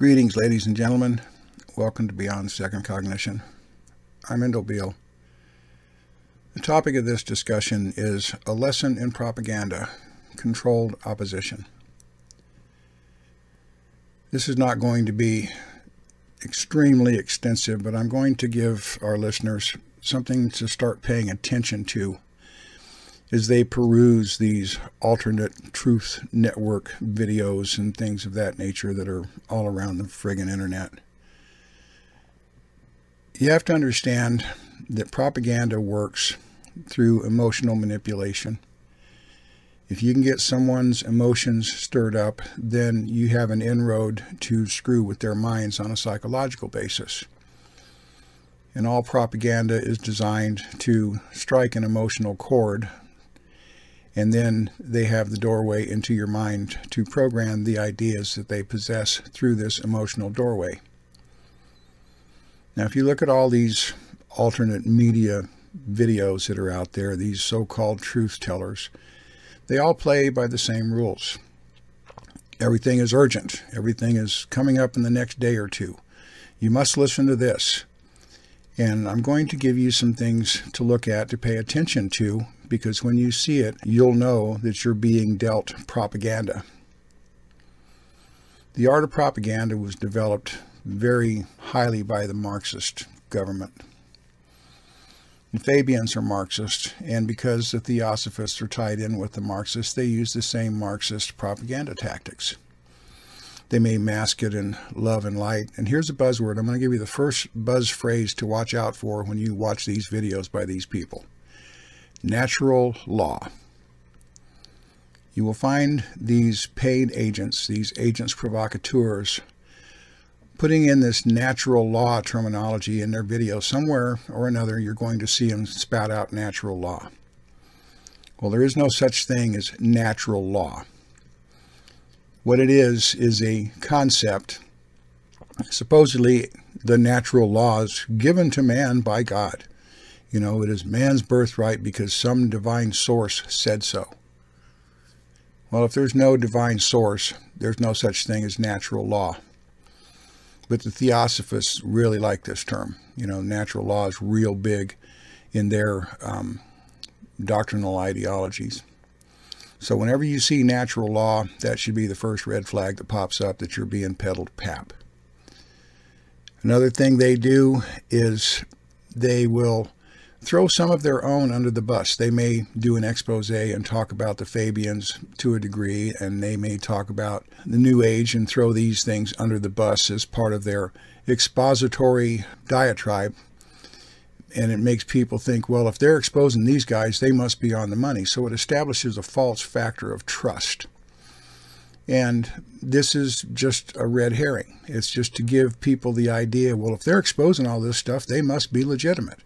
Greetings, ladies and gentlemen. Welcome to Beyond Second Cognition. I'm Beall. The topic of this discussion is a lesson in propaganda, controlled opposition. This is not going to be extremely extensive, but I'm going to give our listeners something to start paying attention to as they peruse these alternate truth network videos and things of that nature that are all around the friggin' internet. You have to understand that propaganda works through emotional manipulation. If you can get someone's emotions stirred up, then you have an inroad to screw with their minds on a psychological basis. And all propaganda is designed to strike an emotional chord, and then they have the doorway into your mind to program the ideas that they possess through this emotional doorway. Now, if you look at all these alternate media videos that are out there, these so-called truth tellers, they all play by the same rules. Everything is urgent. Everything is coming up in the next day or two. You must listen to this. And I'm going to give you some things to look at, to pay attention to, because when you see it, you'll know that you're being dealt propaganda. The art of propaganda was developed very highly by the Marxist government. The Fabians are Marxist, and because the Theosophists are tied in with the Marxists, they use the same Marxist propaganda tactics. They may mask it in love and light. And here's a buzzword. I'm going to give you the first buzz phrase to watch out for when you watch these videos by these people. Natural law. You will find these paid agents, these agents provocateurs, putting in this natural law terminology in their video. Somewhere or another, you're going to see them spout out natural law. Well, there is no such thing as natural law. What it is a concept, supposedly the natural laws given to man by God. You know, it is man's birthright because some divine source said so. Well, if there's no divine source, there's no such thing as natural law. But the Theosophists really like this term. You know, natural law is real big in their doctrinal ideologies. So whenever you see natural law, that should be the first red flag that pops up that you're being peddled pap. Another thing they do is they will throw some of their own under the bus. They may do an expose and talk about the Fabians to a degree, and they may talk about the New Age and throw these things under the bus as part of their expository diatribe. And it makes people think, well, if they're exposing these guys, they must be on the money. So it establishes a false factor of trust. And this is just a red herring. It's just to give people the idea, well, if they're exposing all this stuff, they must be legitimate.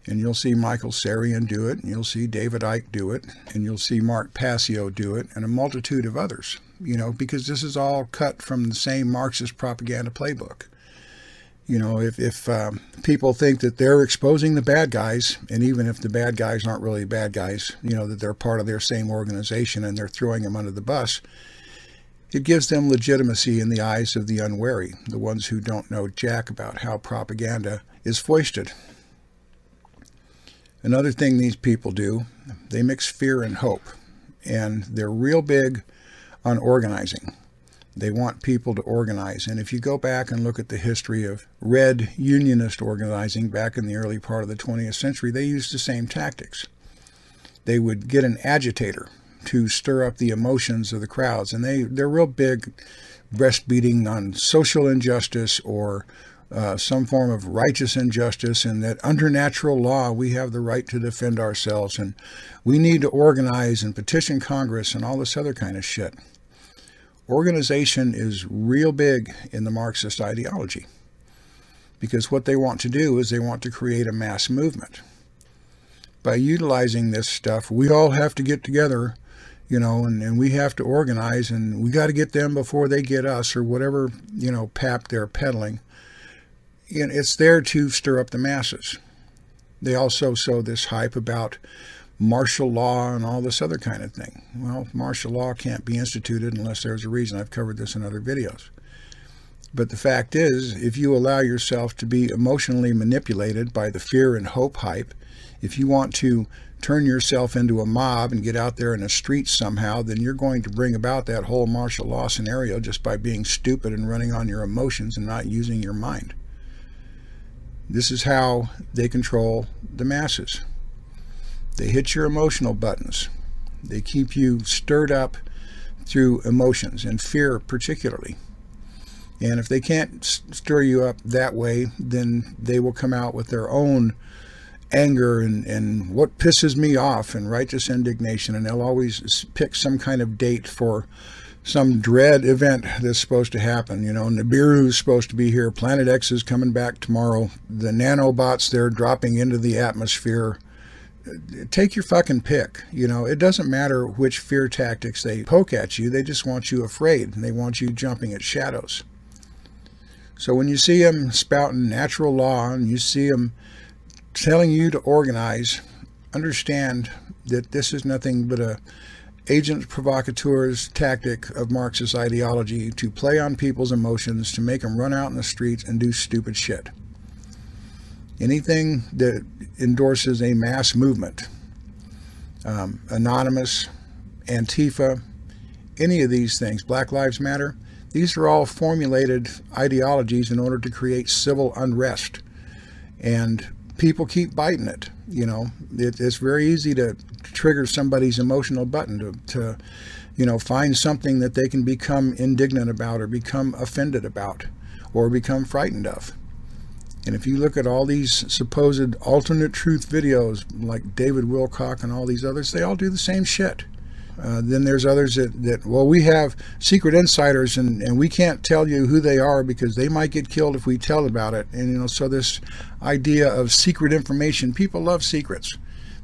And you'll see Michael Sarian do it, and you'll see David Icke do it, and you'll see Mark Passio do it, and a multitude of others, you know, because this is all cut from the same Marxist propaganda playbook. You know, if people think that they're exposing the bad guys, and even if the bad guys aren't really bad guys, you know, that they're part of their same organization and they're throwing them under the bus, it gives them legitimacy in the eyes of the unwary, the ones who don't know jack about how propaganda is foisted. Another thing these people do, they mix fear and hope, and they're real big on organizing. They want people to organize. And if you go back and look at the history of red unionist organizing back in the early part of the 20th century, they used the same tactics. They would get an agitator to stir up the emotions of the crowds. And they're real big breastbeating on social injustice or some form of righteous injustice, and that under natural law we have the right to defend ourselves, and we need to organize and petition Congress and all this other kind of shit. Organization is real big in the Marxist ideology, because what they want to do is they want to create a mass movement. By utilizing this stuff, we all have to get together, you know, and we have to organize, and we got to get them before they get us, or whatever, you know, pap they're peddling. And it's there to stir up the masses. They also sow this hype about martial law and all this other kind of thing. Well, martial law can't be instituted unless there's a reason. I've covered this in other videos. But the fact is, if you allow yourself to be emotionally manipulated by the fear and hope hype, if you want to turn yourself into a mob and get out there in the streets somehow, then you're going to bring about that whole martial law scenario just by being stupid and running on your emotions and not using your mind. This is how they control the masses. They hit your emotional buttons. They keep you stirred up through emotions, and fear particularly. And if they can't stir you up that way, then they will come out with their own anger and what pisses me off and righteous indignation, and they'll always pick some kind of date for some dread event that's supposed to happen. You know, Nibiru's supposed to be here, Planet X is coming back tomorrow, the nanobots, they're dropping into the atmosphere. Take your fucking pick. You know, it doesn't matter which fear tactics they poke at you, they just want you afraid, and they want you jumping at shadows. So when you see them spouting natural law and you see them telling you to organize, understand that this is nothing but a agent provocateur's tactic of Marxist ideology to play on people's emotions, to make them run out in the streets and do stupid shit. Anything that endorses a mass movement, Anonymous, Antifa, any of these things, Black Lives Matter, these are all formulated ideologies in order to create civil unrest. And people keep biting it. You know, it's very easy to trigger somebody's emotional button, to you know, find something that they can become indignant about or become offended about or become frightened of. And if you look at all these supposed alternate truth videos like David Wilcock and all these others, they all do the same shit. Then there's others that, well, we have secret insiders and we can't tell you who they are because they might get killed if we tell about it. And, you know, so this idea of secret information, people love secrets.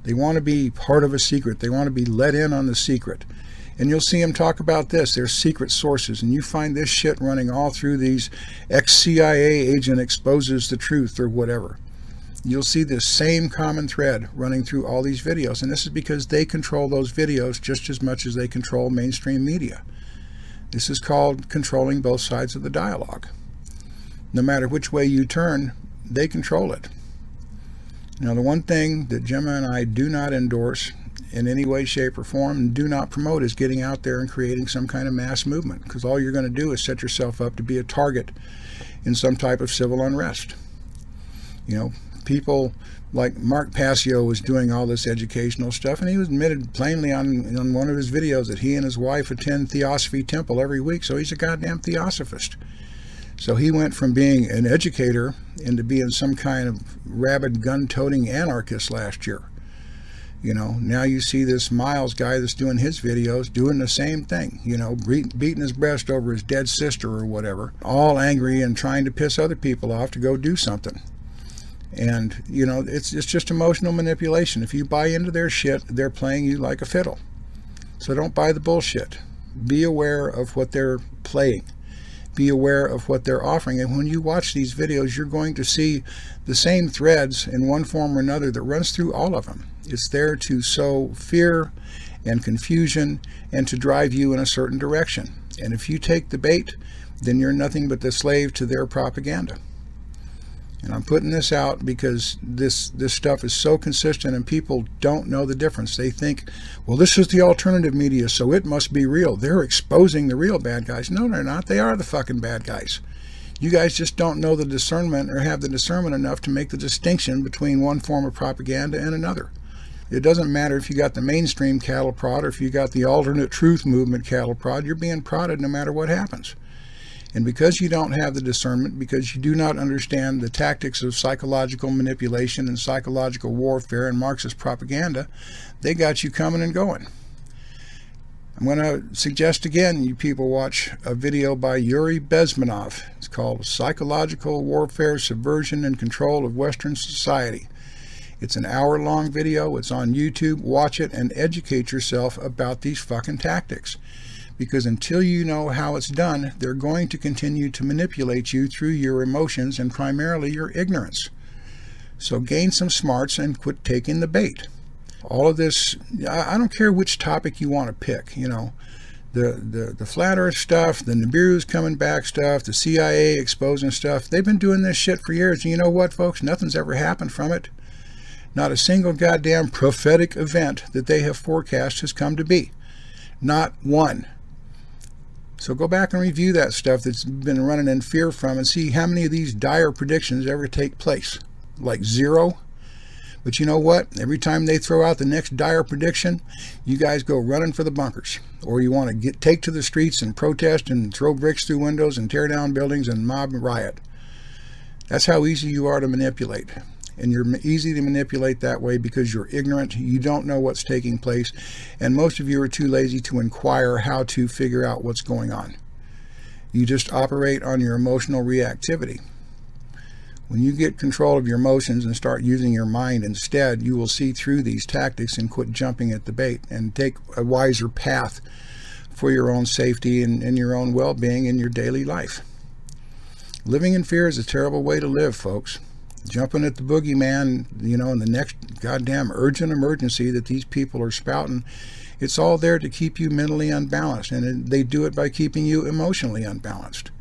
They want to be part of a secret. They want to be let in on the secret. And you'll see them talk about this, their secret sources. And you find this shit running all through these ex-CIA agent exposes the truth or whatever. You'll see this same common thread running through all these videos. And this is because they control those videos just as much as they control mainstream media. This is called controlling both sides of the dialogue. No matter which way you turn, they control it. Now, the one thing that Gemma and I do not endorse in any way, shape, or form, and do not promote, is getting out there and creating some kind of mass movement, because all you're going to do is set yourself up to be a target in some type of civil unrest. You know, people like Mark Passio was doing all this educational stuff, and he was admitted plainly on one of his videos that he and his wife attend Theosophy Temple every week, so he's a goddamn theosophist. So he went from being an educator into being some kind of rabid gun-toting anarchist last year. You know, now you see this Miles guy that's doing his videos doing the same thing, you know, beating his breast over his dead sister or whatever, all angry and trying to piss other people off to go do something. And, you know, it's just emotional manipulation. If you buy into their shit, they're playing you like a fiddle. So don't buy the bullshit. Be aware of what they're playing. Be aware of what they're offering. And when you watch these videos, you're going to see the same threads in one form or another that runs through all of them. It's there to sow fear and confusion and to drive you in a certain direction. And if you take the bait, then you're nothing but the slave to their propaganda. And I'm putting this out because this stuff is so consistent and people don't know the difference. They think, well, this is the alternative media, so it must be real. They're exposing the real bad guys. No, they're not. They are the fucking bad guys. You guys just don't know the discernment or have the discernment enough to make the distinction between one form of propaganda and another. It doesn't matter if you got the mainstream cattle prod or if you got the alternate truth movement cattle prod. You're being prodded no matter what happens. And because you don't have the discernment, because you do not understand the tactics of psychological manipulation and psychological warfare and Marxist propaganda, they got you coming and going. I'm going to suggest again you people watch a video by Yuri Bezmenov. It's called Psychological Warfare, Subversion, and Control of Western Society. It's an hour-long video. It's on YouTube. Watch it and educate yourself about these fucking tactics. Because until you know how it's done, they're going to continue to manipulate you through your emotions and primarily your ignorance. So gain some smarts and quit taking the bait. All of this, I don't care which topic you want to pick, you know. The flat earth stuff, the Nibiru's coming back stuff, the CIA exposing stuff, they've been doing this shit for years. And you know what, folks? Nothing's ever happened from it. Not a single goddamn prophetic event that they have forecast has come to be. Not one. So go back and review that stuff that's been running in fear from and see how many of these dire predictions ever take place. Like 0. But you know what? Every time they throw out the next dire prediction, you guys go running for the bunkers. Or you want to take to the streets and protest and throw bricks through windows and tear down buildings and mob riot. That's how easy you are to manipulate. And you're easy to manipulate that way because you're ignorant. You don't know what's taking place. And most of you are too lazy to inquire how to figure out what's going on. You just operate on your emotional reactivity. When you get control of your emotions and start using your mind instead, you will see through these tactics and quit jumping at the bait and take a wiser path for your own safety and your own well-being in your daily life. Living in fear is a terrible way to live, folks. Jumping at the boogeyman, you know, in the next goddamn urgent emergency that these people are spouting, it's all there to keep you mentally unbalanced, and they do it by keeping you emotionally unbalanced.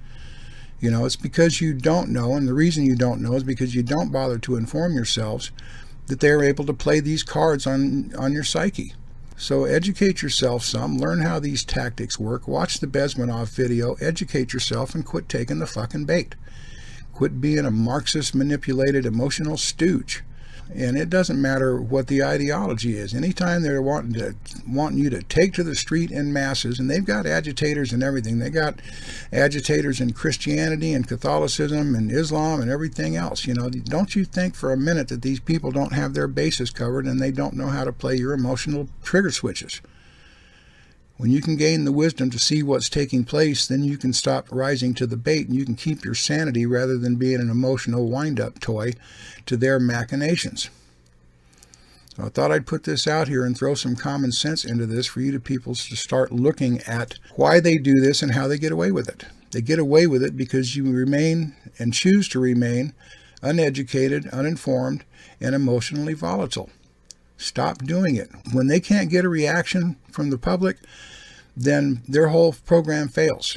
You know, it's because you don't know, and the reason you don't know is because you don't bother to inform yourselves that they're able to play these cards on your psyche. So educate yourself some, learn how these tactics work, watch the Bezmenov video, educate yourself, and quit taking the fucking bait. Quit being a Marxist manipulated emotional stooge. And it doesn't matter what the ideology is. Anytime they're wanting you to take to the street in masses, and they've got agitators and everything. They got agitators in Christianity and Catholicism and Islam and everything else. You know, don't you think for a minute that these people don't have their bases covered and they don't know how to play your emotional trigger switches? When you can gain the wisdom to see what's taking place, then you can stop rising to the bait and you can keep your sanity rather than being an emotional wind-up toy to their machinations. So I thought I'd put this out here and throw some common sense into this for you people to start looking at why they do this and how they get away with it. They get away with it because you remain and choose to remain uneducated, uninformed, and emotionally volatile. Stop doing it. When they can't get a reaction from the public, then their whole program fails.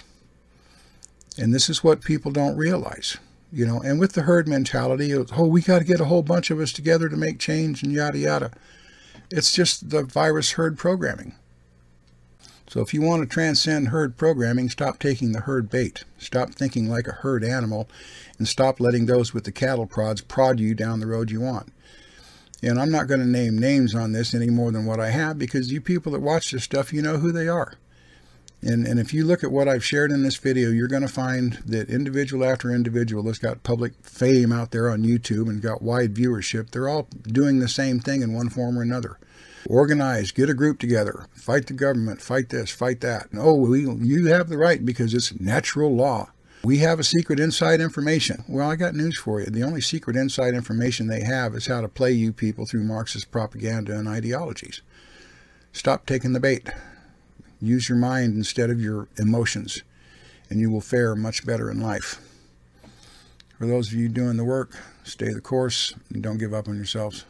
And this is what people don't realize. You know, and with the herd mentality, oh, we got to get a whole bunch of us together to make change and yada yada. It's just the virus herd programming. So if you want to transcend herd programming, stop taking the herd bait. Stop thinking like a herd animal and stop letting those with the cattle prods prod you down the road you want. And I'm not going to name names on this any more than what I have, because you people that watch this stuff, you know who they are. And if you look at what I've shared in this video, you're going to find that individual after individual that's got public fame out there on YouTube and got wide viewership, they're all doing the same thing in one form or another. Organize, get a group together, fight the government, fight this, fight that. No, you have the right because it's natural law. We have a secret inside information. Well, I got news for you. The only secret inside information they have is how to play you people through Marxist propaganda and ideologies. Stop taking the bait. Use your mind instead of your emotions, and you will fare much better in life. For those of you doing the work, stay the course and don't give up on yourselves.